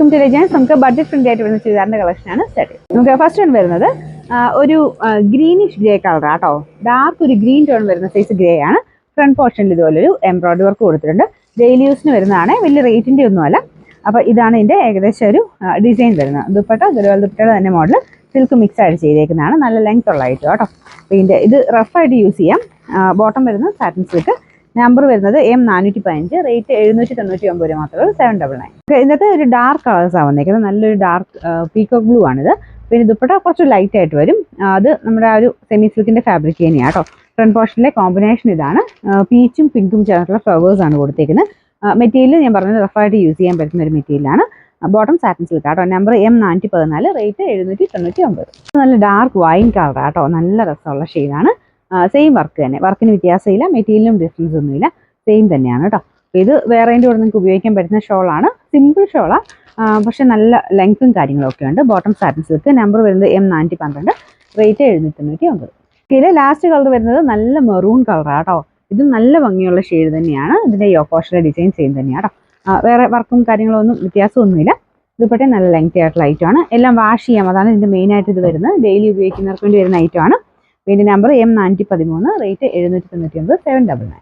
Welcome to legends. നമുക്ക് budget friendly ആയിട്ട് വരുന്ന ചുരിദാറിന്റെ കളക്ഷനാണ് സ്റ്റാർട്ട്. നമുക്ക് ഫസ്റ്റ് വൺ വരുന്നത് ഒരു ഗ്രീനിഷ് ഗ്രേ കളറാണ് കേട്ടോ. ഡാർക്ക് ഒരു ഗ്രീൻ ടോൺ വരുന്ന സൈസ് ഗ്രേ ആണ്. ഫ്രണ്ട് പോർഷനിൽ ഇതുപോലൊരു എംബ്രോയിഡറി വർക്ക് കൊടുത്തിട്ടുണ്ട്. ഡെയിലി യൂസിന് വരുന്നതാണ്, വലിയ റേറ്റിന്റെ ഒന്നുമല്ല. അപ്പോൾ ഇതാണ് ഇതിന്റെ ഏകദേശം ഒരു ഡിസൈൻ വരുന്നത്. ദുപ്പട്ട ഗുരുവായൂർ ദുപ്പട്ടയുടെ തന്നെ മോഡൽ സിൽക്ക് മിക്സ് ആയിട്ട് ചെയ്തേക്കുന്നതാണ്. നല്ല ലെങ്ത് ഉള്ള ആയിട്ട് കേട്ടോ. ഇതിന്റെ ഇത് റഫായിട്ട് യൂസ് ചെയ്യാം. ബോട്ടം വരുന്നത് സാറ്റിൻ സിൽക്ക്. നമ്പർ വരുന്നത് M415, റേറ്റ് 799 രൂപ മാത്രമേ ഉള്ളൂ. 799. ഇതിനകത്ത് ഒരു ഡാർക്ക് കളേഴ്സാണ് വന്നേക്കുന്നത്. നല്ലൊരു ഡാർക്ക് പീക്കോക്ക് ബ്ലൂ ആണിത്. പിന്നെ ദുപ്പട്ട കുറച്ച് ലൈറ്റ് ആയിട്ട് വരും. അത് നമ്മുടെ ആ ഒരു സെമി സിൽക്കിന്റെ ഫാബ്രിക് തന്നെയാണ് കേട്ടോ. ഫ്രണ്ട് പോർഷനിലെ കോമ്പിനേഷൻ ഇതാണ്. പീച്ചും പിങ്കും ചേർന്നിട്ടുള്ള ഫ്ലവേഴ്സ് ആണ് കൊടുത്തേക്കുന്നത്. മെറ്റീരിയൽ ഞാൻ പറഞ്ഞത് റഫായിട്ട് യൂസ് ചെയ്യാൻ പറ്റുന്ന ഒരു മെറ്റീരിയലാണ്. ബോട്ടം സാറ്റിൻ സിൽക്ക് കേട്ടോ. Number M414, rate 799. നല്ല ഡാർക്ക് വൈൻ കളർ കേട്ടോ. നല്ല രസമുള്ള ഷെയ്ഡാണ്. സെയിം വർക്ക് തന്നെ, വർക്കിന് വ്യത്യാസമില്ല, മെറ്റീരിയലും ഡിഫറൻസ് ഒന്നുമില്ല, സെയിം തന്നെയാണ് കേട്ടോ. അപ്പോൾ ഇത് വേറെ കൂടെ നിങ്ങൾക്ക് ഉപയോഗിക്കാൻ പറ്റുന്ന ഷോളാണ്. സിമ്പിൾ ഷോളാണ്, പക്ഷെ നല്ല ലെങ്ത്തും കാര്യങ്ങളൊക്കെ ഉണ്ട്. Bottom satin silk. നമ്പർ വരുന്നത് M412, റേറ്റ് 799. ഇതിൽ ലാസ്റ്റ് കളർ വരുന്നത് നല്ല മെറൂൺ കളറാണ് കേട്ടോ. ഇത് നല്ല ഭംഗിയുള്ള ഷെയ്ഡ് തന്നെയാണ്. ഇതിൻ്റെ യോക്കോഷിലെ ഡിസൈൻ സെയിം തന്നെയാണ് കേട്ടോ. വേറെ വർക്കും കാര്യങ്ങളൊന്നും വ്യത്യാസമൊന്നുമില്ല. ഇതുപട്ടെ നല്ല ലെങ്ത് ആയിട്ടുള്ള ഐറ്റമാണ്. എല്ലാം വാഷ് ചെയ്യാം, അതാണ് ഇതിൻ്റെ മെയിനായിട്ട് ഇത് വരുന്നത്. ഡെയിലി ഉപയോഗിക്കുന്നവർക്ക് വേണ്ടി വരുന്ന ഐറ്റമാണ്. പിന്നെ നമ്പർ M413, റേറ്റ് 799, 799.